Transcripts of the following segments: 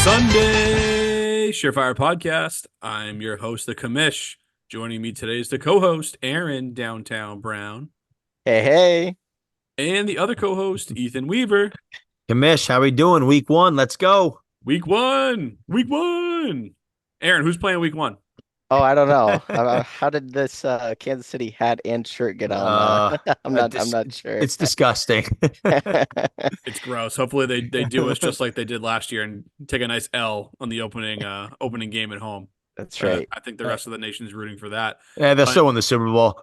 Sunday Surefire Podcast. I'm your host, the Commish. Joining me today is the co-host, Aaron Downtown Brown, Hey, hey. and the other co-host, Ethan Weaver. Kamish, how we doing? Week one, let's go. Week one, week one. Aaron, who's playing week one? Oh, I don't know. How did this Kansas City hat and shirt get on? Uh, I'm this not sure. it's disgusting. It's gross. Hopefully they do us just like they did last year and take a nice L on the opening game at home. That's right. I think the rest of the nation is rooting for that. Yeah, they'll But still win the Super Bowl.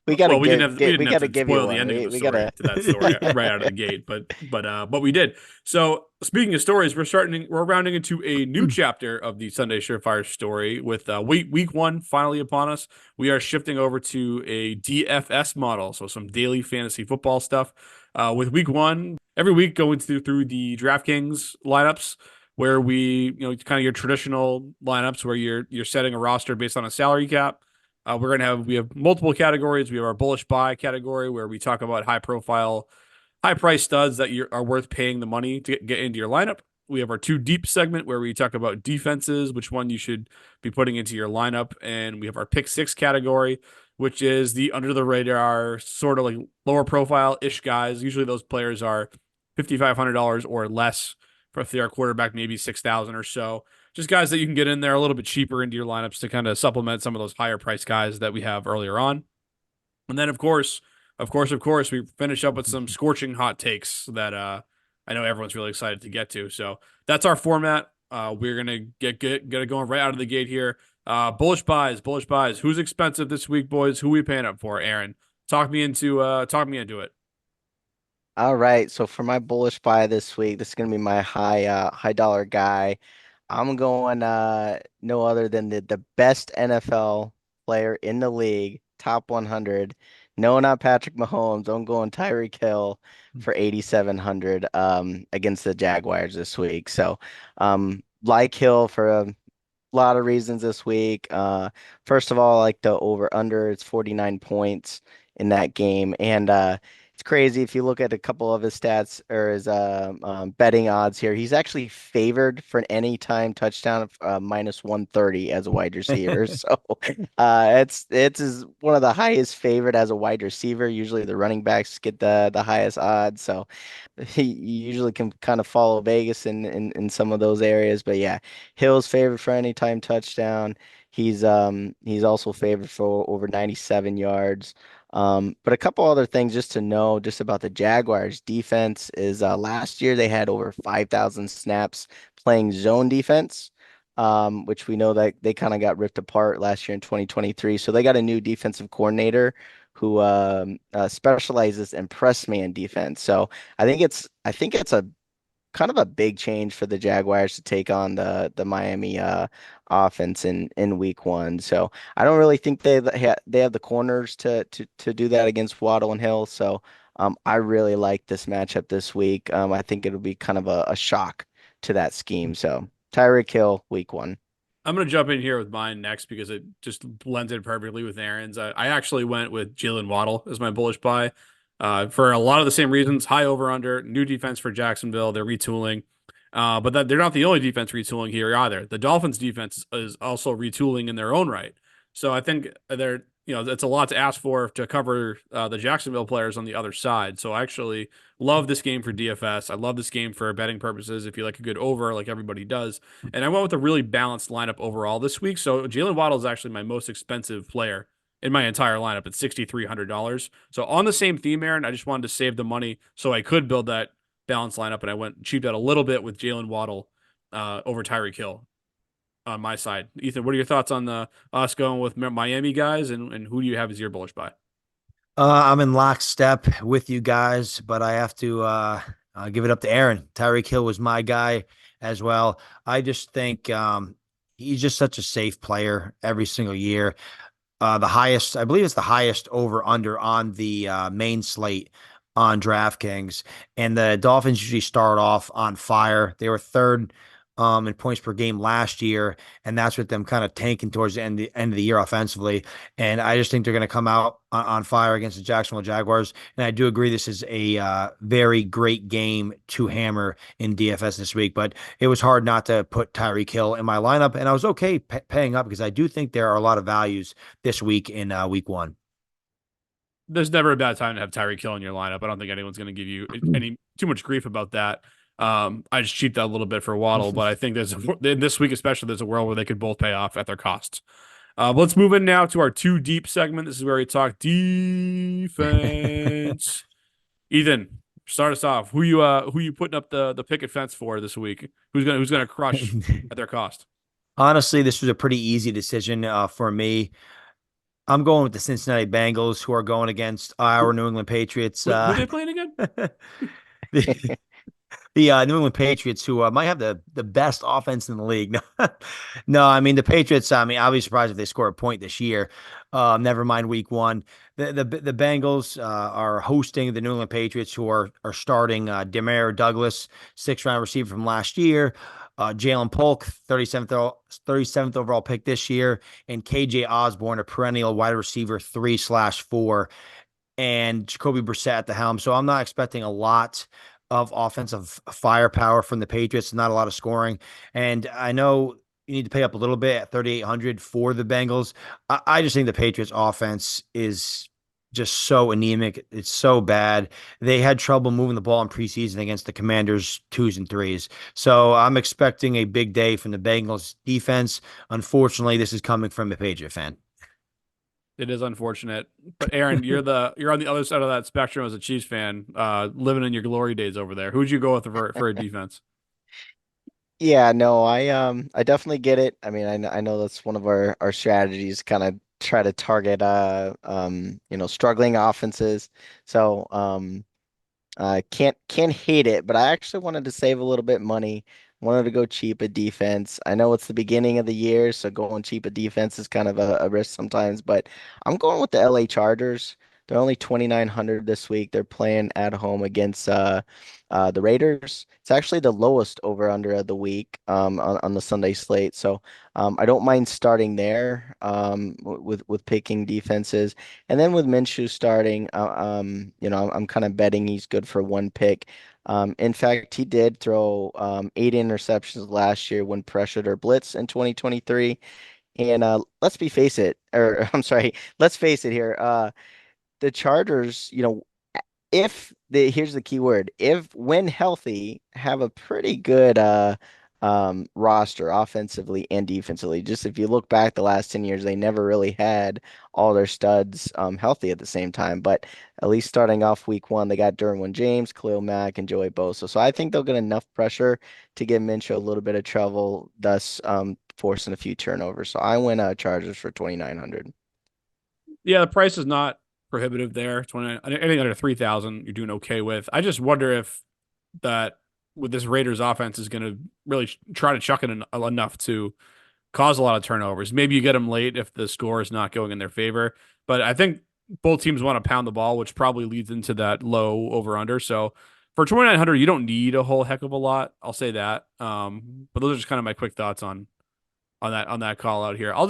We gotta well, we didn't have we we didn't have gotta to give you spoil the one. ending of the We story gotta. to that story right out of the gate, but we did. So speaking of stories, we're rounding into a new chapter of the Sunday Surefire story with week one finally upon us. We are shifting over to a DFS model, so some daily fantasy football stuff. With week one, every week going through the DraftKings lineups where kind of your traditional lineups where you're setting a roster based on a salary cap. We have multiple categories. We have our bullish buy category where we talk about high profile, high price studs that are worth paying the money to get into your lineup. We have our two deep segment where we talk about defenses, which one you should be putting into your lineup, and we have our pick six category, which is the under the radar sort of like lower profile ish guys. Usually those players are $5,500 or less for if they're a quarterback, maybe 6,000 or so, just guys that you can get in there a little bit cheaper into your lineups to kind of supplement some of those higher price guys that we have earlier on. And then of course, we finish up with some scorching hot takes that I know everyone's really excited to get to. So that's our format. We're gonna get it going right out of the gate here. Bullish buys, bullish buys. Who's expensive this week, boys? Who we paying up for? Aaron, talk me into it. All right. So for my bullish buy this week, this is gonna be my high dollar guy. I'm going no other than the best NFL player in the league, top 100. No, not Patrick Mahomes. I'm going Tyreek Hill for 8,700 against the Jaguars this week. So like Hill for a lot of reasons this week. First of all, I like the over under. It's 49 points in that game. And it's crazy if you look at a couple of his stats or his betting odds here. He's actually favored for an anytime touchdown of minus 130 as a wide receiver. So it's one of the highest favored as a wide receiver. Usually the running backs get the highest odds. So he usually can kind of follow Vegas in some of those areas. But yeah, Hill's favored for anytime touchdown. He's also favored for over 97 yards. But a couple other things just to know just about the Jaguars defense is last year they had over 5,000 snaps playing zone defense, which we know that they kind of got ripped apart last year in 2023. So they got a new defensive coordinator who specializes in press man defense. So I think it's a kind of a big change for the Jaguars to take on the Miami offense in week one. So I don't really think they have the corners to do that against Waddle and Hill. So I really like this matchup this week. I think it'll be kind of a shock to that scheme. So Tyreek Hill, week one. I'm going to jump in here with mine next because it just blends in perfectly with Aaron's. I actually went with Jalen Waddle as my bullish buy for a lot of the same reasons. High over under, new defense for Jacksonville. They're retooling. But they're not the only defense retooling here either. The Dolphins defense is also retooling in their own right. So I think it's a lot to ask for to cover the Jacksonville players on the other side. So I actually love this game for DFS. I love this game for betting purposes. If you like a good over, like everybody does, and I went with a really balanced lineup overall this week. So Jalen Waddle is actually my most expensive player in my entire lineup at $6,300. So on the same theme, Aaron, I just wanted to save the money so I could build that balanced lineup, and I went cheaped out a little bit with Jalen Waddle over Tyreek Hill on my side. Ethan, what are your thoughts on the us going with Miami guys, and who do you have as your bullish buy? I'm in lockstep with you guys, but I have to give it up to Aaron. Tyreek Hill was my guy as well. I just think he's just such a safe player every single year. The highest, I believe it's the highest over under on the main slate on DraftKings. And the Dolphins usually start off on fire. They were third in points per game last year, and that's with them kind of tanking towards the end of the year offensively. And I just think they're going to come out on fire against the Jacksonville Jaguars. And I do agree this is a very great game to hammer in DFS this week, but it was hard not to put Tyreek Hill in my lineup, and I was okay paying up because I do think there are a lot of values this week in week one. There's never a bad time to have Tyreek Hill in your lineup. I don't think anyone's going to give you any too much grief about that. I just cheaped that a little bit for Waddle, but I think this week especially, there's a world where they could both pay off at their costs. Let's move in now to our two deep segment. This is where we talk defense. Ethan, start us off. Who you putting up the picket fence for this week? Who's gonna crush at their cost? Honestly, this was a pretty easy decision for me. I'm going with the Cincinnati Bengals, who are going against our New England Patriots. Who are they playing again? the New England Patriots, who might have the best offense in the league. No, I mean the Patriots. I mean, I'll be surprised if they score a point this year. Never mind week one. The Bengals are hosting the New England Patriots, who are starting Demario Douglas, 6th-round receiver from last year. Jalen Polk, 37th overall pick this year, and KJ Osborne, a perennial wide receiver 3/4, and Jacoby Brissett at the helm. So I'm not expecting a lot of offensive firepower from the Patriots, not a lot of scoring. And I know you need to pay up a little bit at 3,800 for the Bengals. I just think the Patriots offense is just so anemic. It's so bad. They had trouble moving the ball in preseason against the Commanders 2s and 3s. So I'm expecting a big day from the Bengals defense. Unfortunately, this is coming from a Patriot fan. It is unfortunate, but Aaron, you're on the other side of that spectrum as a Chiefs fan, living in your glory days over there. Who'd you go with for a defense? Yeah, no, I definitely get it. I mean, I know that's one of our strategies, kind of try to target struggling offenses. So can't hate it, but I actually wanted to save a little bit money. Wanted to go cheap at defense. I know it's the beginning of the year, so going cheap at defense is kind of a risk sometimes, but I'm going with the LA Chargers. They're only 2,900 this week. They're playing at home against the Raiders. It's actually the lowest over under of the week on the Sunday slate. So I don't mind starting there with picking defenses. And then with Minshew starting, I'm kind of betting he's good for one pick. In fact, he did throw 8 interceptions last year when pressured or blitz in 2023. And let's face it here. The Chargers, if here's the key word, if when healthy, have a pretty good roster offensively and defensively. Just if you look back the last 10 years, they never really had all their studs healthy at the same time. But at least starting off week one, they got Derwin James, Khalil Mack, and Joey Bosa. So I think they'll get enough pressure to give Minshew a little bit of trouble, thus forcing a few turnovers. So I went Chargers for 2,900. Yeah, the price is not prohibitive there. 29, anything under 3,000, you're doing okay with. I just wonder if that with this Raiders offense is going to really try to chuck it enough to cause a lot of turnovers. Maybe you get them late if the score is not going in their favor. But I think both teams want to pound the ball, which probably leads into that low over under. So for 2,900, you don't need a whole heck of a lot. I'll say that. But those are just kind of my quick thoughts on that call out here. I'll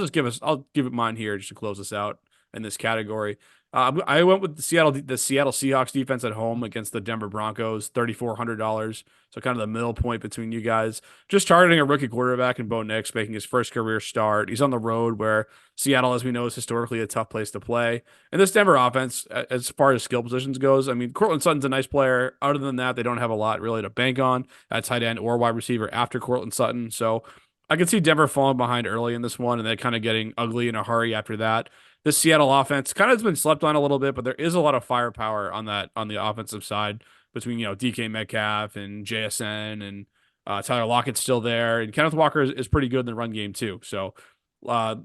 give it mine here just to close us out in this category. I went with the Seattle Seahawks defense at home against the Denver Broncos, $3,400. So kind of the middle point between you guys. Just targeting a rookie quarterback in Bo Nix, making his first career start. He's on the road where Seattle, as we know, is historically a tough place to play. And this Denver offense, as far as skill positions goes, I mean, Courtland Sutton's a nice player. Other than that, they don't have a lot really to bank on at tight end or wide receiver after Courtland Sutton. So I can see Denver falling behind early in this one and then kind of getting ugly in a hurry after that. This Seattle offense kind of has been slept on a little bit, but there is a lot of firepower on the offensive side between DK Metcalf and JSN and Tyler Lockett's still there, and Kenneth Walker is pretty good in the run game too. So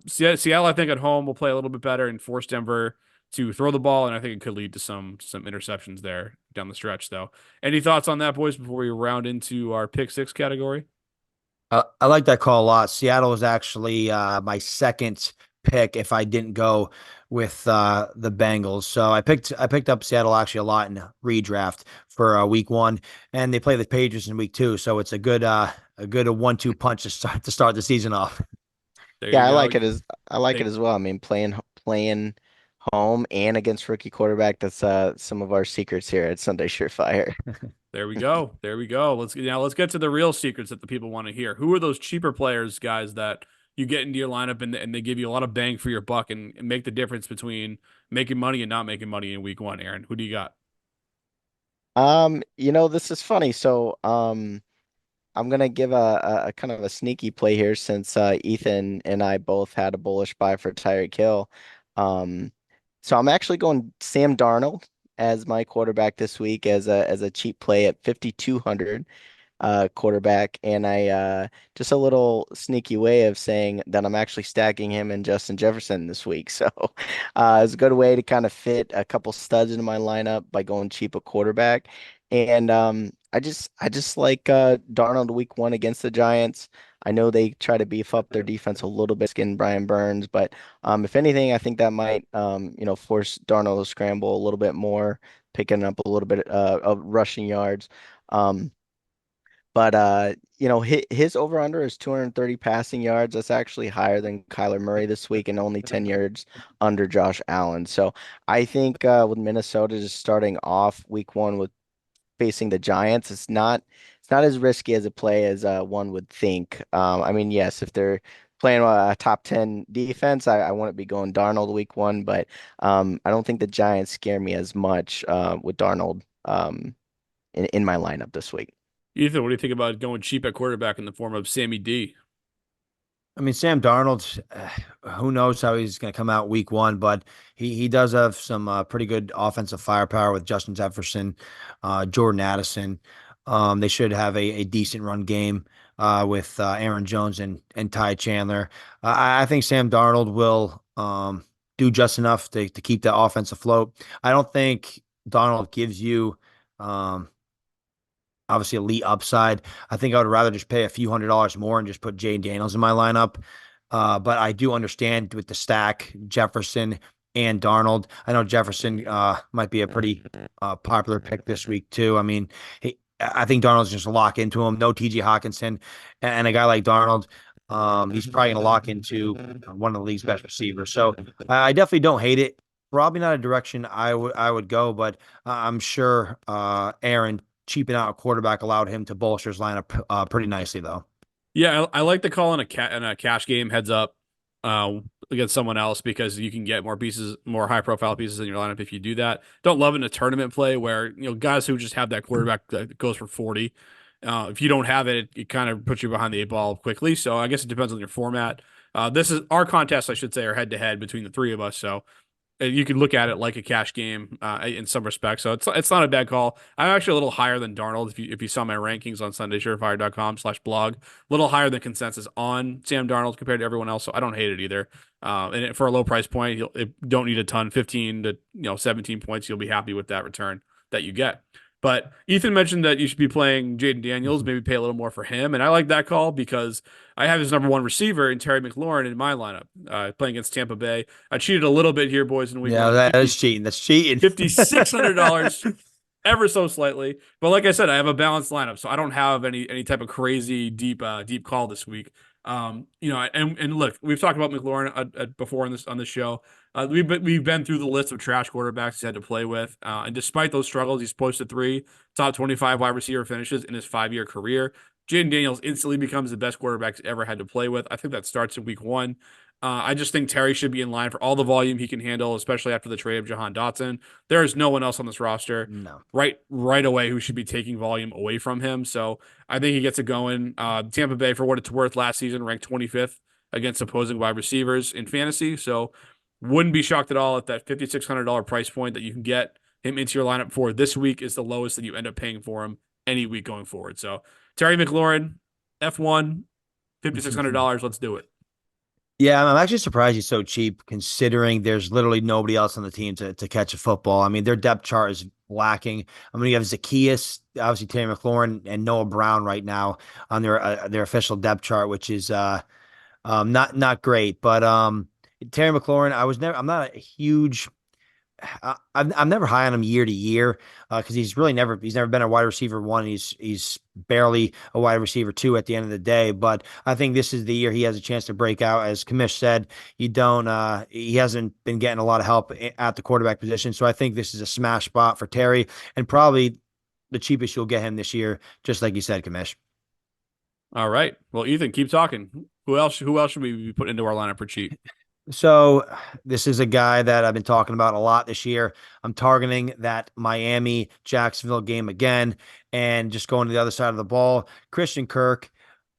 Seattle, I think at home will play a little bit better and force Denver to throw the ball, and I think it could lead to some interceptions there down the stretch. Though, any thoughts on that, boys? Before we round into our pick six category. I like that call a lot. Seattle is actually my second pick if I didn't go with the Bengals. So I picked up Seattle actually a lot in redraft for week 1, and they play the Patriots in week 2. So it's a good 1-2 punch to start the season off. There Yeah, you go. I like it Hey, as well. I mean, playing home and against rookie quarterback, that's some of our secrets here at Sunday Surefire. there we go. There we go. Let's get to the real secrets that the people want to hear. Who are those cheaper players, guys, that you get into your lineup and they give you a lot of bang for your buck and make the difference between making money and not making money in week 1, Aaron? Who do you got? This is funny. So, I'm gonna give a kind of a sneaky play here since Ethan and I both had a bullish buy for Tyreek Hill. Um, so I'm actually going Sam Darnold as my quarterback this week as a cheap play at 5,200 quarterback, and I just a little sneaky way of saying that I'm actually stacking him and Justin Jefferson this week. So it's a good way to kind of fit a couple studs into my lineup by going cheap at quarterback. And I just like Darnold week 1 against the Giants. I know they try to beef up their defense a little bit, skin Brian Burns, but if anything, I think that might force Darnold to scramble a little bit more, picking up a little bit of rushing yards. Um, but his over under is 230 passing yards. That's actually higher than Kyler Murray this week and only 10 yards under Josh Allen. So I think with Minnesota just starting off week 1 with facing the Giants, it's not as risky as a play as one would think. I mean, yes, if they're playing a top 10 defense, I wouldn't be going Darnold week 1, but I don't think the Giants scare me as much with Darnold in my lineup this week. Ethan, what do you think about going cheap at quarterback in the form of Sammy D? I mean, Sam Darnold, who knows how he's going to come out week 1, but he does have some pretty good offensive firepower with Justin Jefferson, Jordan Addison. They should have a decent run game with Aaron Jones and Ty Chandler. I think Sam Darnold will do just enough to keep the offense afloat. I don't think Darnold gives you obviously elite upside. I think I would rather just pay a few $100s more and just put Jay Daniels in my lineup. But I do understand with the stack, Jefferson and Darnold. I know Jefferson might be a pretty popular pick this week too. I mean, I think Darnold's just a lock into him. No TJ Hawkinson, and a guy like Darnold, he's probably going to lock into one of the league's best receivers. So I definitely don't hate it. Probably not a direction I would go, but I'm sure Aaron cheaping out a quarterback allowed him to bolster his lineup pretty nicely, though. Yeah, I like the call in a cash game heads up against someone else because you can get more pieces, more high profile pieces in your lineup if you do that. Don't love it in a tournament play where guys who just have that quarterback that goes for 40. If you don't have it, it kind of puts you behind the 8 ball quickly. So I guess it depends on your format. This is our contest, I should say, are head to head between the three of us. So you can look at it like a cash game in some respects. So it's not a bad call. I'm actually a little higher than Darnold. If you saw my rankings on SundaySurefire.com/blog, a little higher than consensus on Sam Darnold compared to everyone else. So I don't hate it either. For a low price point, you don't need a ton, 15 to 17 points. You'll be happy with that return that you get. But Ethan mentioned that you should be playing Jaden Daniels, maybe pay a little more for him. And I like that call because I have his number 1 receiver in Terry McLaurin in my lineup, playing against Tampa Bay. I cheated a little bit here, boys, in week 1. That is cheating. That's cheating. $5,600 ever so slightly. But like I said, I have a balanced lineup, so I don't have any type of crazy deep call this week. And look, we've talked about McLaurin before on this show. We've been through the list of trash quarterbacks he's had to play with, and despite those struggles, he's posted 3 top 25 wide receiver finishes in his 5-year career. Jaden Daniels instantly becomes the best quarterback he's ever had to play with. I think that starts in week 1. I just think Terry should be in line for all the volume he can handle, especially after the trade of Jahan Dotson. There is no one else on this roster right away who should be taking volume away from him. So I think he gets it going. Tampa Bay, for what it's worth, last season ranked 25th against opposing wide receivers in fantasy. So wouldn't be shocked at all if that $5,600 price point that you can get him into your lineup for this week is the lowest that you end up paying for him any week going forward. So Terry McLaurin, F1, $5,600. Let's do it. Yeah, I'm actually surprised he's so cheap considering there's literally nobody else on the team to catch a football. I mean, their depth chart is lacking. I mean, you have Zacchaeus, obviously Terry McLaurin, and Noah Brown right now on their official depth chart, which is not great. But Terry McLaurin, I'm not a huge I'm never high on him year to year because he's never been a wide receiver one. He's barely a wide receiver two at the end of the day. But I think this is the year he has a chance to break out. As Kamish said, he hasn't been getting a lot of help at the quarterback position. So I think this is a smash spot for Terry and probably the cheapest you'll get him this year, just like you said, Kamish. All right. Well, Ethan, keep talking. Who else should we be putting into our lineup for cheap? So this is a guy that I've been talking about a lot this year. I'm targeting that Miami Jacksonville game again and just going to the other side of the ball. Christian Kirk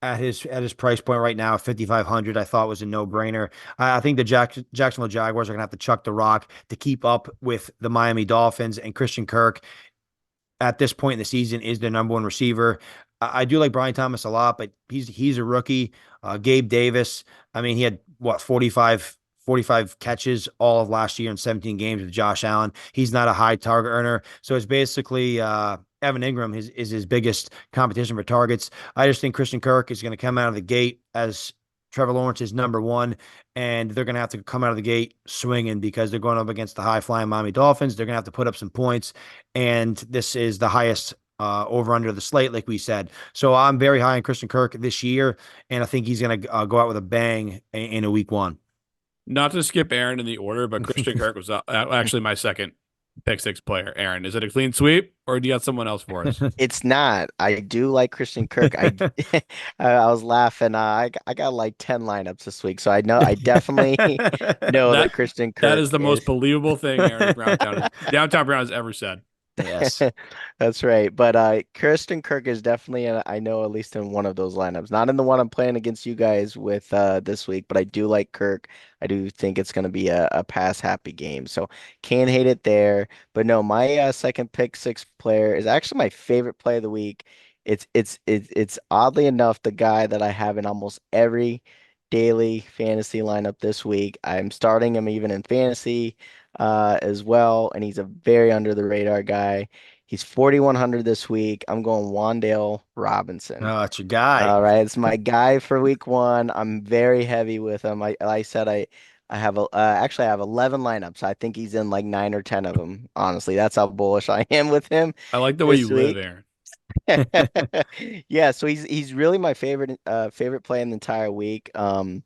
at his price point right now, 5,500, I thought was a no-brainer. I think the Jacksonville Jaguars are going to have to chuck the rock to keep up with the Miami Dolphins, and Christian Kirk at this point in the season is their number one receiver. I do like Brian Thomas a lot, but he's a rookie. Gabe Davis, I mean, he had what 45 catches all of last year in 17 games with Josh Allen. He's not a high target earner, so it's basically Evan Ingram is his biggest competition for targets. I just think Christian Kirk is going to come out of the gate as Trevor Lawrence is number one, and they're going to have to come out of the gate swinging because they're going up against the high-flying Miami Dolphins. They're going to have to put up some points, and this is the highest over under the slate, like we said. So I'm very high on Christian Kirk this year, and I think he's going to go out with a bang in a week one. Not to skip Aaron in the order, but Christian Kirk was actually my second pick six player. Aaron, is it a clean sweep or do you have someone else for us? It's not. I do like Christian Kirk. I was laughing. I got like 10 lineups this week, so I definitely know that Christian Kirk that is the most believable thing Aaron Downtown Brown has ever said. Yes. That's right. But Kirsten Kirk is definitely I know at least in one of those lineups. Not in the one I'm playing against you guys with this week, but I do like Kirk. I do think it's gonna be a pass happy game. So can't hate it there. But no, my second pick six player is actually my favorite play of the week. It's oddly enough the guy that I have in almost every daily fantasy lineup this week. I'm starting him even in fantasy as well, and he's a very under the radar guy. He's 4,100 this week. I'm going Wan'Dale Robinson. Oh, it's your guy. All right, it's my guy for week one. I'm very heavy with him. Like I said, I have actually I have 11 lineups. I think he's in like 9 or 10 of them. Honestly, that's how bullish I am with him I like the way this you live, week. Aaron. Yeah, so he's really my favorite play in the entire week. Kind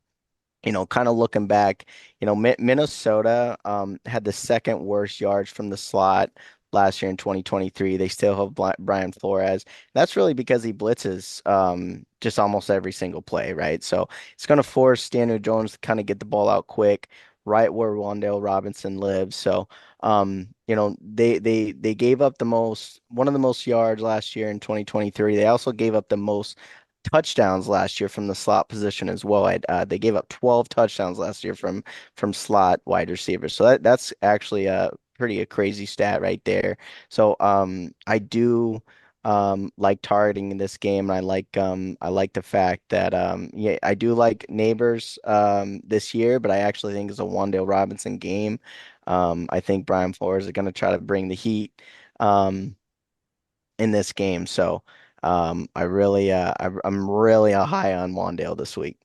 of looking back, Minnesota had the second worst yards from the slot last year in 2023. They still have Brian Flores. That's really because he blitzes just almost every single play, right? So it's going to force Daniel Jones to kind of get the ball out quick, right where Wan'Dale Robinson lives. So they gave up one of the most yards last year in 2023. They also gave up the most touchdowns last year from the slot position as well. They gave up 12 touchdowns last year from slot wide receivers. So that's actually a crazy stat right there. So I do like targeting in this game, and I like the fact that yeah, I do like Neighbors this year, but I actually think it's a Wan'Dale Robinson game. I think Brian Flores is going to try to bring the heat in this game. So I'm really high on Wan'Dale this week.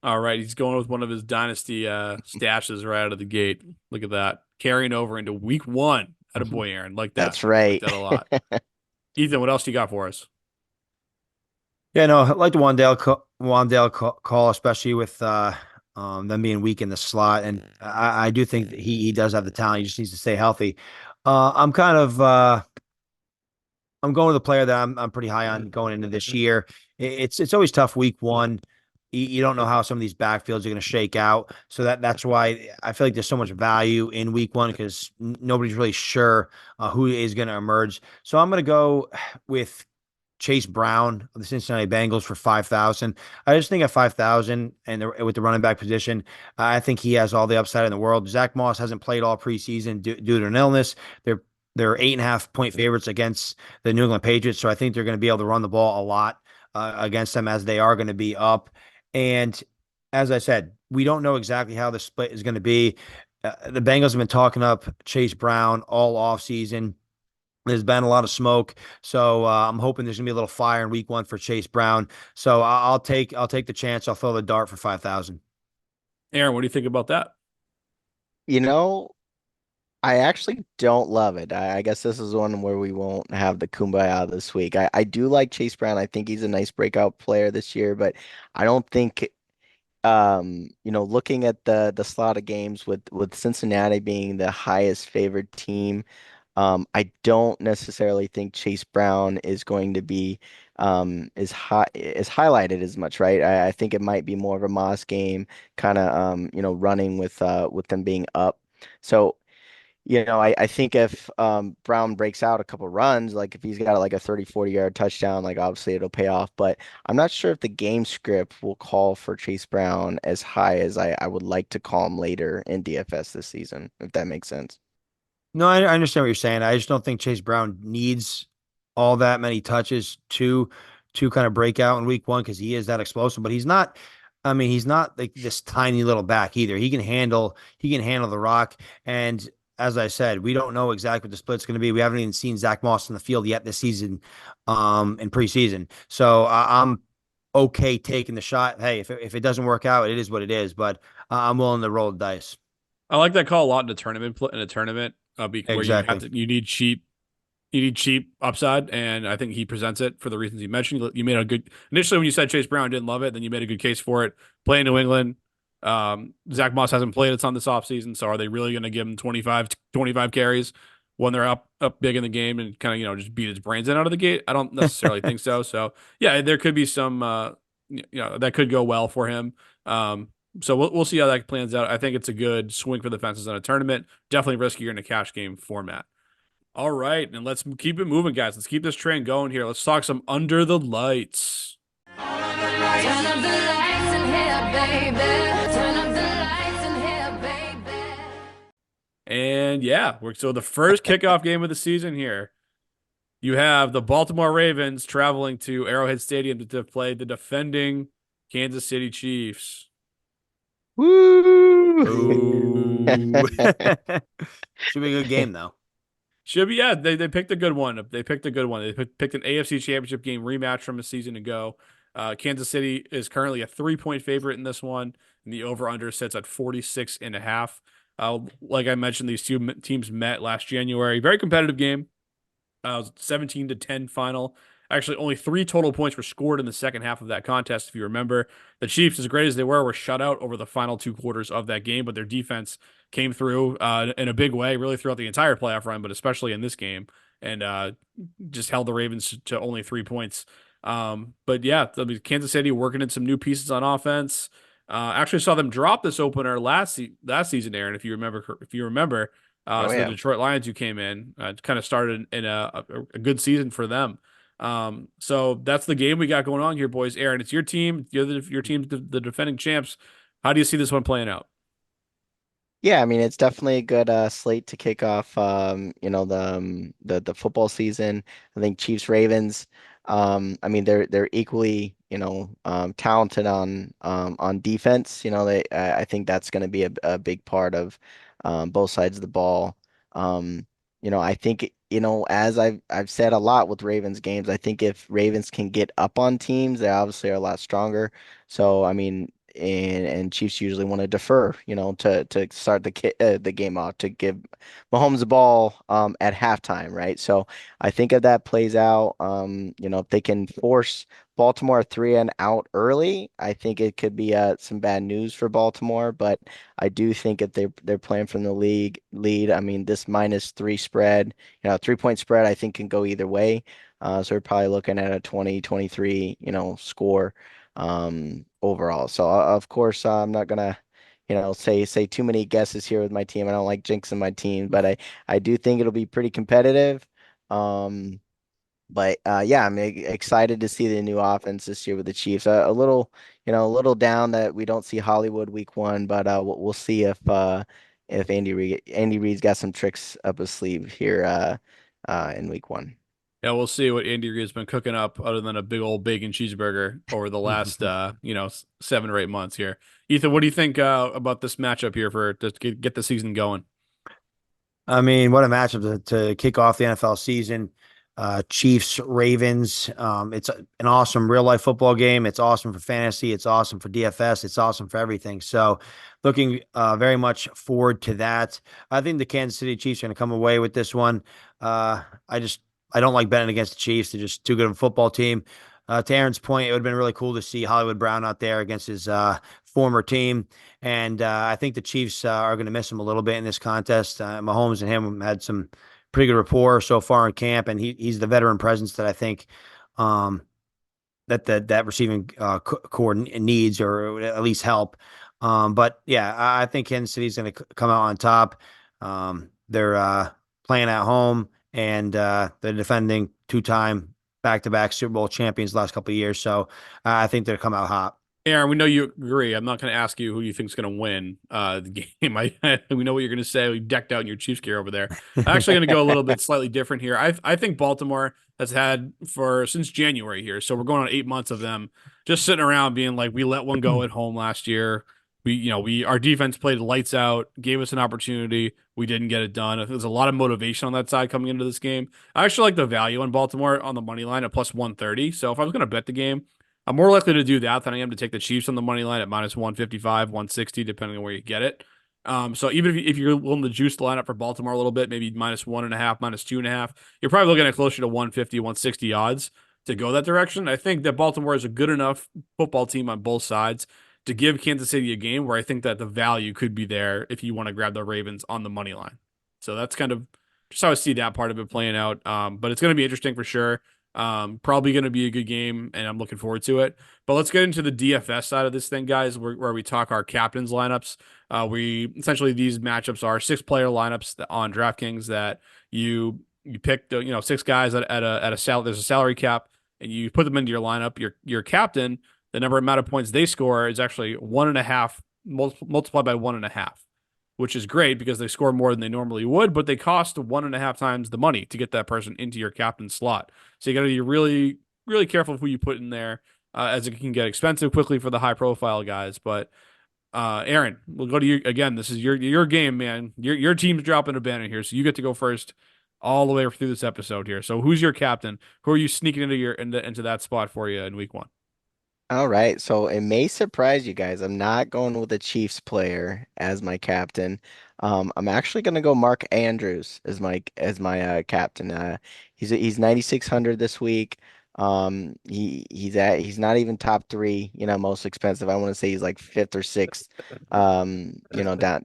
All right, he's going with one of his dynasty stashes right out of the gate. Look at that. Carrying over into week one. Attaboy, Aaron. Like that. That's right. Like that a lot. Ethan, what else do you got for us? Yeah, no, I like the Wan'Dale call, especially with them being weak in the slot, and I do think that he does have the talent. He just needs to stay healthy. I'm kind of I'm going with a player that I'm pretty high on going into this year. It's always tough week one. You don't know how some of these backfields are going to shake out, so that's why I feel like there's so much value in week one because nobody's really sure who is going to emerge. So I'm going to go with Chase Brown of the Cincinnati Bengals for 5,000. I just think at 5,000 and with the running back position, I think he has all the upside in the world. Zach Moss hasn't played all preseason due to an illness. They're 8.5-point favorites against the New England Patriots, so I think they're going to be able to run the ball a lot against them as they are going to be up. And as I said, we don't know exactly how the split is going to be. The Bengals have been talking up Chase Brown all offseason. There's been a lot of smoke, so I'm hoping there's gonna be a little fire in week one for Chase Brown. So I'll take the chance. I'll throw the dart for 5,000. Aaron, what do you think about that? You know, I actually don't love it. I guess this is one where we won't have the kumbaya this week. I do like Chase Brown. I think he's a nice breakout player this year, but I don't think looking at the slot of games with Cincinnati being the highest favored team, I don't necessarily think Chase Brown is going to be is highlighted as much, right? I think it might be more of a Moss game, kind of running with them being up. So I think if Brown breaks out a couple runs, like if he's got like a 30, 40-yard touchdown, like obviously it'll pay off. But I'm not sure if the game script will call for Chase Brown as high as I would like to call him later in DFS this season, if that makes sense. No, I understand what you're saying. I just don't think Chase Brown needs all that many touches to kind of break out in week one because he is that explosive. But he's not. I mean, he's not like this tiny little back either. He can handle the rock. And as I said, we don't know exactly what the split's going to be. We haven't even seen Zach Moss in the field yet this season, in preseason. So I'm okay taking the shot. Hey, if it doesn't work out, it is what it is. But I'm willing to roll the dice. I like that call a lot in a tournament, where Exactly. you need cheap upside, and I think he presents it for the reasons you mentioned. You made a good initially when you said Chase Brown didn't love it, then you made a good case for it. Playing New England, Zach Moss hasn't played a ton this offseason, so are they really going to give him 25 carries when they're up big in the game and kind of just beat his brains in out of the gate? I don't necessarily think so. So yeah, there could be some that could go well for him. So we'll see how that plans out. I think it's a good swing for the fences in a tournament. Definitely riskier in a cash game format. All right, and let's keep it moving, guys. Let's keep this train going here. Let's talk some under the lights. Turn up the lights in here, baby. Turn up the lights in here, baby. And yeah, so the first kickoff game of the season here. You have the Baltimore Ravens traveling to Arrowhead Stadium to play the defending Kansas City Chiefs. Woo! Ooh. Should be a good game though. Should be, yeah. They picked a good one. They picked a good one. They picked an AFC Championship game rematch from a season ago. Kansas City is currently a 3-point favorite in this one, and the over/under sits at 46.5. Like I mentioned, these two teams met last January. Very competitive game. 17-10 final. Actually, only 3 total points were scored in the second half of that contest. If you remember, the Chiefs, as great as they were shut out over the final 2 quarters of that game, but their defense came through in a big way, really throughout the entire playoff run, but especially in this game, and just held the Ravens to only 3 points. But yeah, Kansas City working in some new pieces on offense. Actually saw them drop this opener last season, Aaron, if you remember. Oh, So yeah. the Detroit Lions who came in kind of started in a good season for them. So that's the game we got going on here, boys. Aaron, it's your team. Your team's the defending champs. How do you see this one playing out? Yeah, I mean it's definitely a good slate to kick off the football season. I think Chiefs Ravens, I mean they're equally, talented on defense. I think that's going to be a big part of both sides of the ball. I think as I've said a lot with Ravens games, I think if Ravens can get up on teams, they obviously are a lot stronger. So I mean, and Chiefs usually want to defer, to start the game off to give Mahomes the ball at halftime, right? So I think if that plays out, if they can force Baltimore 3-and-out early, I think it could be some bad news for Baltimore. But I do think if they're playing from the league lead, I mean this -3 spread, 3-point spread, I think can go either way. So we're probably looking at a 20-23, score overall. So of course I'm not gonna say too many guesses here with my team. I don't like jinxing my team, but I do think it'll be pretty competitive. Um, but yeah, I'm excited to see the new offense this year with the Chiefs. A little down that we don't see Hollywood week one, but we'll see if Andy Reid's got some tricks up his sleeve here in week one. Yeah, we'll see what Andy Reid's been cooking up other than a big old bacon cheeseburger over the last 7 or 8 months here. Ethan, what do you think about this matchup here for to get the season going? I mean, what a matchup to kick off the NFL season. Chiefs Ravens. It's an awesome real life football game. It's awesome for fantasy. It's awesome for DFS. It's awesome for everything. So, looking very much forward to that. I think the Kansas City Chiefs are going to come away with this one. I don't like betting against the Chiefs. They're just too good of a football team. To Aaron's point, it would have been really cool to see Hollywood Brown out there against his former team. And I think the Chiefs are going to miss him a little bit in this contest. Mahomes and him had some pretty good rapport so far in camp, and he's the veteran presence that I think that receiving core needs, or at least help. But yeah, I think Kansas City's going to come out on top. They're playing at home, and they're defending two-time back-to-back Super Bowl champions the last couple of years. So I think they'll come out hot. Aaron, we know you agree. I'm not going to ask you who you think is going to win the game. We know what you're going to say. We decked out in your Chiefs gear over there. I'm actually going to go a little bit slightly different here. I think Baltimore has had since January here. So we're going on 8 months of them just sitting around being like, we let one go at home last year. Our defense played lights out, gave us an opportunity. We didn't get it done. There's a lot of motivation on that side coming into this game. I actually like the value on Baltimore on the money line at plus 130. So if I was going to bet the game, I'm more likely to do that than I am to take the Chiefs on the money line at minus 155, 160, depending on where you get it. So even if you're willing to juice the lineup for Baltimore a little bit, maybe minus 1.5, minus 2.5, you're probably looking at closer to 150, 160 odds to go that direction. I think that Baltimore is a good enough football team on both sides to give Kansas City a game where I think that the value could be there if you want to grab the Ravens on the money line. So that's kind of just how I see that part of it playing out. But it's going to be interesting for sure. Probably going to be a good game, and I'm looking forward to it. But let's get into the DFS side of this thing, guys, where we talk our captains lineups. We essentially, these matchups are 6-player lineups on DraftKings that you pick, 6 guys at a there's a salary cap, and you put them into your lineup. Your captain, the amount of points they score is actually 1.5 multiplied by 1.5. Which is great because they score more than they normally would, but they cost 1.5 times the money to get that person into your captain slot. So you got to be really, really careful who you put in there, as it can get expensive quickly for the high profile guys. But Aaron, we'll go to you again. This is your game, man. Your team's dropping a banner here, so you get to go first all the way through this episode here. So who's your captain? Who are you sneaking into that spot for you in week 1? All right, so it may surprise you guys. I'm not going with a Chiefs player as my captain. I'm actually going to go Mark Andrews as my captain. He's 9,600 this week. He's not even top 3, most expensive. I want to say he's like 5th or 6th,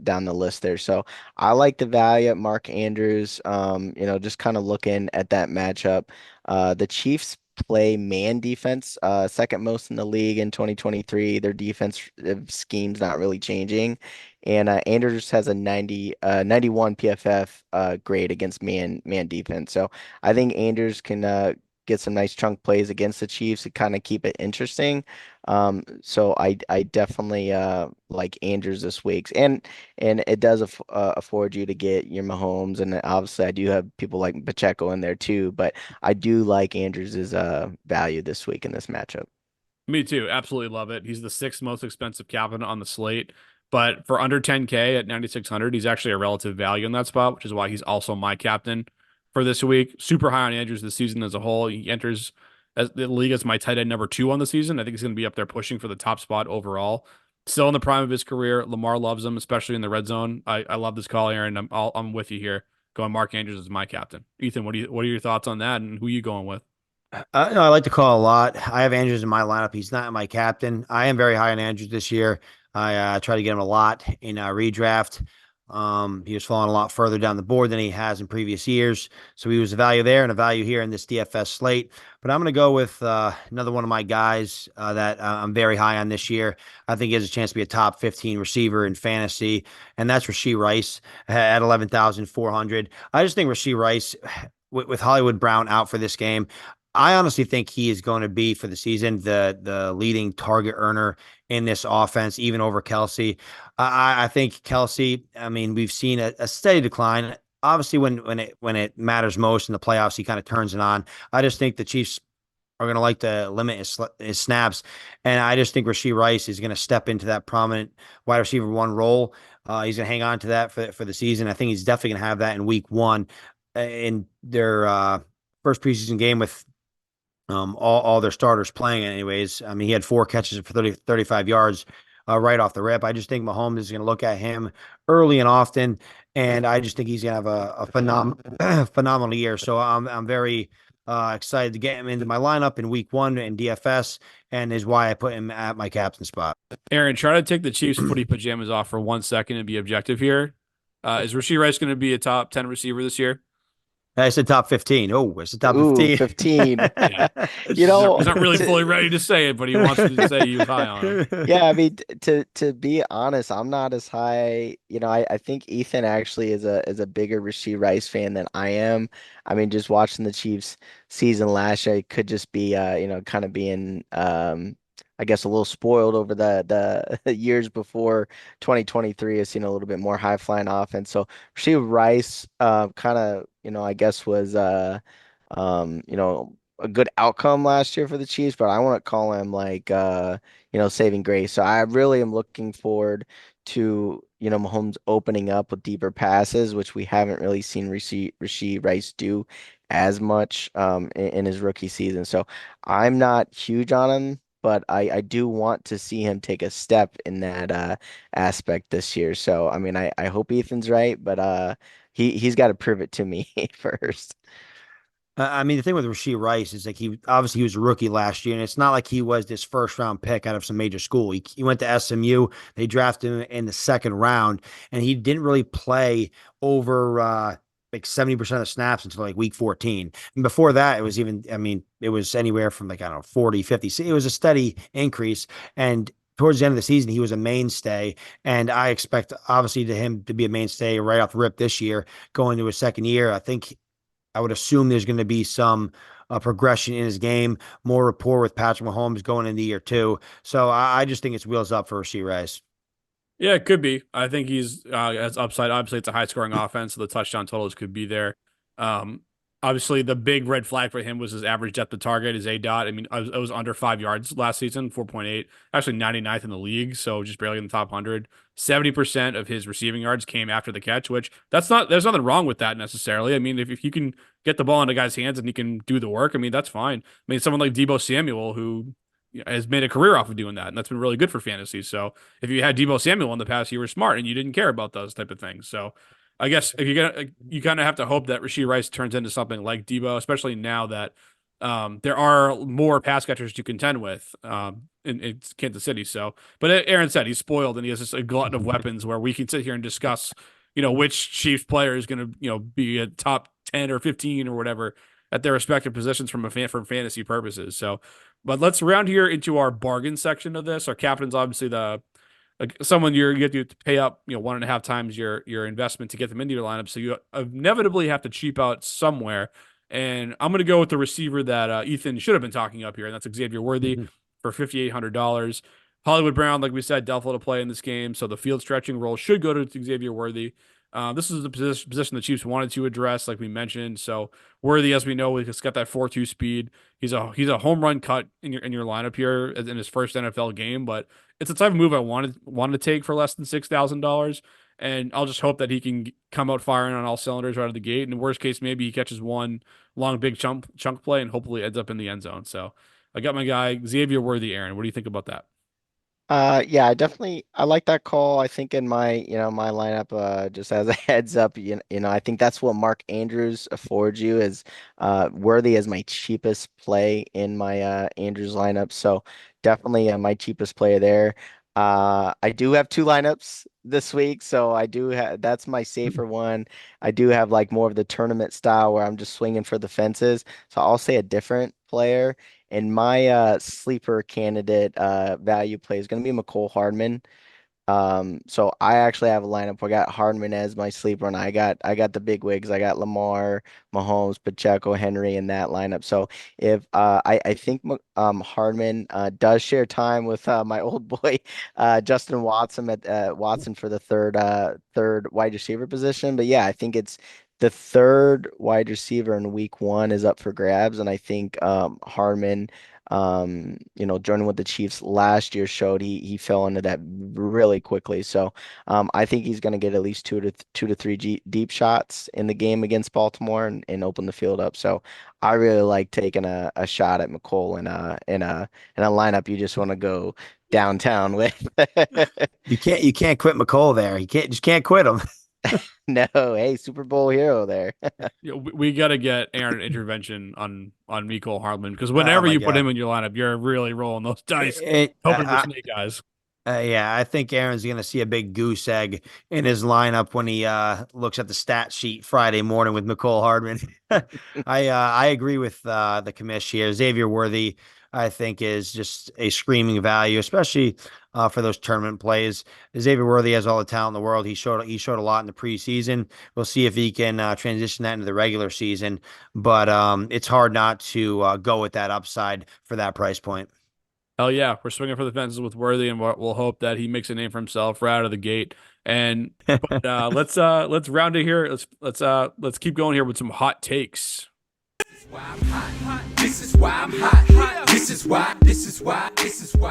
down the list there. So I like the value at Mark Andrews. Just kind of looking at that matchup. The Chiefs play man defense, second most in the league in 2023. Their defense scheme's not really changing. And Andrews has a 91 PFF grade against man defense. So I think Andrews can get some nice chunk plays against the Chiefs to kind of keep it interesting. So I definitely like Andrews this week, and it does afford you to get your Mahomes, and obviously I do have people like Pacheco in there too, but I do like Andrews' value this week in this matchup. Me too. Absolutely love it. He's the 6th most expensive captain on the slate, but for under 10K at 9,600, he's actually a relative value in that spot, which is why he's also my captain for this week. Super high on Andrews this season as a whole. He enters as the league as my tight end number 2 on the season. I think he's going to be up there pushing for the top spot overall. Still in the prime of his career. Lamar loves him, especially in the red zone. I love this call, Aaron. I'm with you here. Going Mark Andrews as my captain. Ethan, what are your thoughts on that, and who are you going with? No, I like the call a lot. I have Andrews in my lineup. He's not my captain. I am very high on Andrews this year. I try to get him a lot in redraft. He was falling a lot further down the board than he has in previous years. So he was a value there and a value here in this DFS slate. But I'm going to go with another one of my guys that I'm very high on this year. I think he has a chance to be a top 15 receiver in fantasy, and that's Rashee Rice at 11,400. I just think Rashee Rice, with Hollywood Brown out for this game, I honestly think he is going to be for the season the leading target earner in this offense, even over Kelsey. I think Kelsey, I mean, we've seen a steady decline. Obviously, when it matters most in the playoffs, he kind of turns it on. I just think the Chiefs are going to like to limit his snaps, and I just think Rashee Rice is going to step into that prominent wide receiver 1 role. He's going to hang on to that for the season. I think he's definitely going to have that in week 1 in their first preseason game with all their starters playing anyways. I mean, he had 4 catches for 35 yards right off the rip. I just think Mahomes is going to look at him early and often, and I just think he's going to have a phenomenal year. So I'm very excited to get him into my lineup in week 1 in DFS, and is why I put him at my captain spot. Aaron, try to take the Chiefs' footy pajamas off for 1 second and be objective here. Is Rashee Rice going to be a top 10 receiver this year? I said top 15. Oh, it's the top Ooh, 15. 15. Yeah. You know, He's not really to- fully ready to say it, but he wants to say he was high on him. Yeah, I mean, to be honest, I'm not as high. I think Ethan actually is a bigger Rashee Rice fan than I am. I mean, just watching the Chiefs season last year, it could just be kind of being I guess a little spoiled over the years before 2023 has seen a little bit more high flying offense. So Rashee Rice kind of, I guess was a good outcome last year for the Chiefs, but I want to call him like saving grace. So I really am looking forward to Mahomes opening up with deeper passes, which we haven't really seen Rashee Rice do as much in his rookie season. So I'm not huge on him, but I do want to see him take a step in that aspect this year. So I mean I hope Ethan's right, but he's got to prove it to me first. I mean, the thing with Rashee Rice is like he was a rookie last year, and it's not like he was this first round pick out of some major school. He went to SMU. They drafted him in the second round, and he didn't really play over like 70% of the snaps until like week 14. And before that, it was anywhere from like, I don't know, 40, 50. So it was a steady increase. And towards the end of the season, he was a mainstay. And I expect, obviously, to him to be a mainstay right off the rip this year, going to his second year. I would assume there's going to be some progression in his game, more rapport with Patrick Mahomes going into year 2. So I just think it's wheels up for Rashee Rice. Yeah, it could be. I think he's as upside. Obviously, it's a high scoring offense, so the touchdown totals could be there. Um, Obviously, the big red flag for him was his average depth of target, his A dot. I mean, it was under 5 yards last season, 4.8, actually 99th in the league, so just barely in the top 100. 70% of his receiving yards came after the catch, which there's nothing wrong with that necessarily. I mean, if you can get the ball in a guy's hands and he can do the work, I mean, that's fine. I mean, someone like Deebo Samuel, who has made a career off of doing that, and that's been really good for fantasy. So if you had Deebo Samuel in the past, you were smart and you didn't care about those type of things. So I guess if you kind of have to hope that Rashee Rice turns into something like Deebo, especially now that there are more pass catchers to contend with in Kansas City. So, but Aaron said he's spoiled and he has just a glutton of weapons where we can sit here and discuss, which Chiefs player is going to, be a top 10 or 15 or whatever at their respective positions from fantasy purposes. So, but let's round here into our bargain section of this. Our captain's obviously someone you have to pay up 1.5 times your investment to get them into your lineup, so you inevitably have to cheap out somewhere. And I'm going to go with the receiver that Ethan should have been talking up here, and that's Xavier Worthy for $5,800. Hollywood Brown, like we said, doubtful to play in this game, so the field stretching role should go to Xavier Worthy. This is the position the Chiefs wanted to address, like we mentioned. So Worthy, as we know, he's got that 4.2 speed. He's a home run cut in your lineup here in his first NFL game, but it's the type of move I wanted to take for less than $6,000. And I'll just hope that he can come out firing on all cylinders right out of the gate. And in worst case, maybe he catches one long, big chunk play and hopefully ends up in the end zone. So I got my guy, Xavier Worthy. Aaron, what do you think about that? Yeah, I like that call. I think in my lineup, just as a heads up, I think that's what Mark Andrews affords you is Worthy as my cheapest play in my Andrews lineup. So definitely my cheapest player there. I do have 2 lineups this week, so I do have that's my safer one. I do have like more of the tournament style where I'm just swinging for the fences. So I'll say a different player. And my sleeper candidate value play is going to be McCole Hardman. So I actually have a lineup. I got Hardman as my sleeper, and I got the big wigs. I got Lamar, Mahomes, Pacheco, Henry in that lineup. So if I think Hardman does share time with my old boy Justin Watson for the third wide receiver position. But yeah, I think it's the third wide receiver in week one is up for grabs, and I think Harmon, joining with the Chiefs last year showed he fell into that really quickly. So I think he's going to get at least two to three deep shots in the game against Baltimore and open the field up. So I really like taking a shot at McColl in a lineup you just want to go downtown with. You can't quit McColl there. You can't quit him. No, hey, Super Bowl hero there. We got to get Aaron an intervention on Mecole Hardman, because Oh whenever my you put God. him in your lineup, you're really rolling those dice, hoping for snake eyes. Yeah, I think Aaron's going to see a big goose egg in his lineup when he looks at the stat sheet Friday morning with McCole Hardman. I agree with the commish here. Xavier Worthy, I think, is just a screaming value, especially for those tournament plays. Xavier Worthy has all the talent in the world. He showed a lot in the preseason. We'll see if he can transition that into the regular season. But it's hard not to go with that upside for that price point. Hell yeah, we're swinging for the fences with Worthy, and we'll hope that he makes a name for himself right out of the gate. And but let's round it here. Let's keep going here with some hot takes. This is why I'm hot. This is why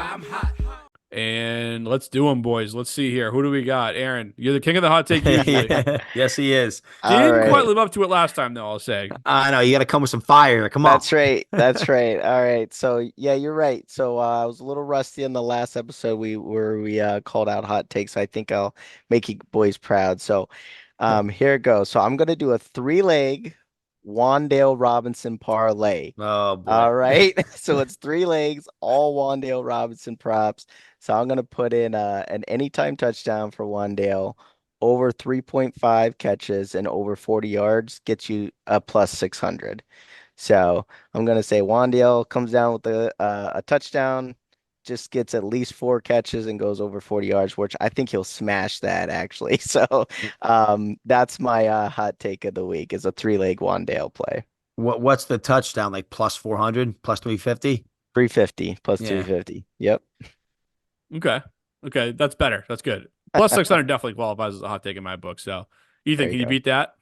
I'm hot. And let's do them, boys. Let's see here. Who do we got? Aaron, you're the king of the hot take usually. Yes, he is. He All didn't right. quite live up to it last time, though, I'll say. I know you got to come with some fire. Come on. That's right. That's right. All right. So yeah, you're right. So I was a little rusty in the last episode we called out hot takes. I think I'll make you boys proud. So here it goes. So I'm gonna do a 3-leg Wandale Robinson parlay. Oh boy. All right. So it's 3 legs, all Wandale Robinson props. So I'm gonna put in an anytime touchdown for Wandale, over 3.5 catches and over 40 yards gets you a plus 600. So I'm gonna say Wandale comes down with a touchdown, just gets at least 4 catches and goes over 40 yards, which I think he'll smash that actually. So that's my hot take of the week is a 3-leg Wandale play. What's the touchdown, like plus 400, plus 350? 350 plus Yeah. 250. Yep. Okay, that's better. That's good. Plus 600 definitely qualifies as a hot take in my book. So, Ethan, There can you you go. beat that?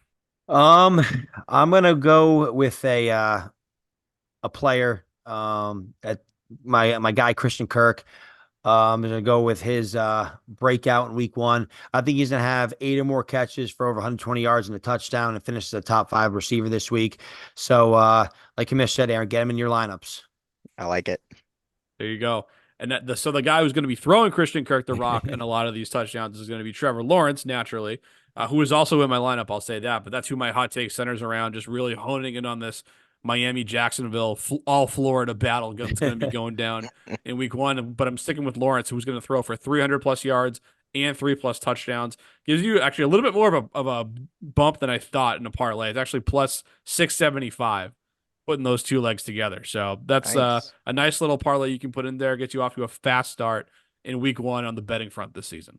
I'm gonna go with a player at my guy Christian Kirk. I'm gonna go with his breakout in week one. I think he's gonna have 8 or more catches for over 120 yards and a touchdown and finish as a top 5 receiver this week. So like Kamish said, Aaron, get him in your lineups. I like it. There you go. And so the guy who's going to be throwing Christian Kirk the rock and a lot of these touchdowns is going to be Trevor Lawrence, naturally, who is also in my lineup. I'll say that, but that's who my hot take centers around. Just really honing in on this Miami, Jacksonville, all Florida battle that's going to be going down in week one. But I'm sticking with Lawrence, who's going to throw for 300 plus yards and 3+ touchdowns. Gives you actually a little bit more of a bump than I thought in a parlay. It's actually plus 675. Putting those 2 legs together. So that's Nice. a nice little parlay you can put in there, get you off to a fast start in week one on the betting front this season.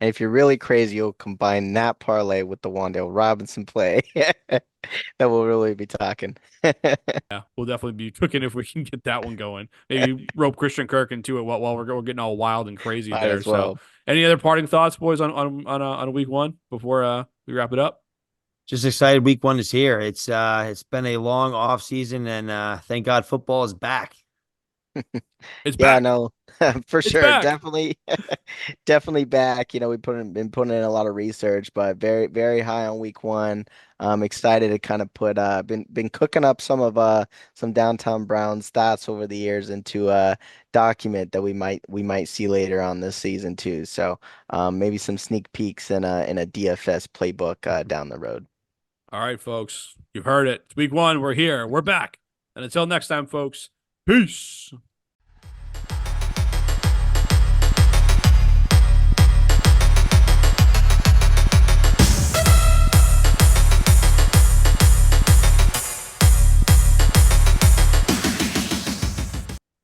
And if you're really crazy, you'll combine that parlay with the Wandale Robinson play. That will really be talking. Yeah, we'll definitely be cooking if we can get that one going. Maybe rope Christian Kirk into it while we're getting all wild and crazy Might there. as well. So, any other parting thoughts, boys, on a week one before we wrap it up? Just excited week one is here. It's been a long off season and thank God football is back. It's Yeah, back. no, for It's sure. back. Definitely, definitely back. We've been putting in a lot of research, but very, very high on week one. I'm excited to kind of put been cooking up some downtown Brown stats over the years into a document that we might see later on this season too. So maybe some sneak peeks in a DFS playbook down the road. All right, folks, you've heard it. It's week one. We're here. We're back. And until next time, folks, peace.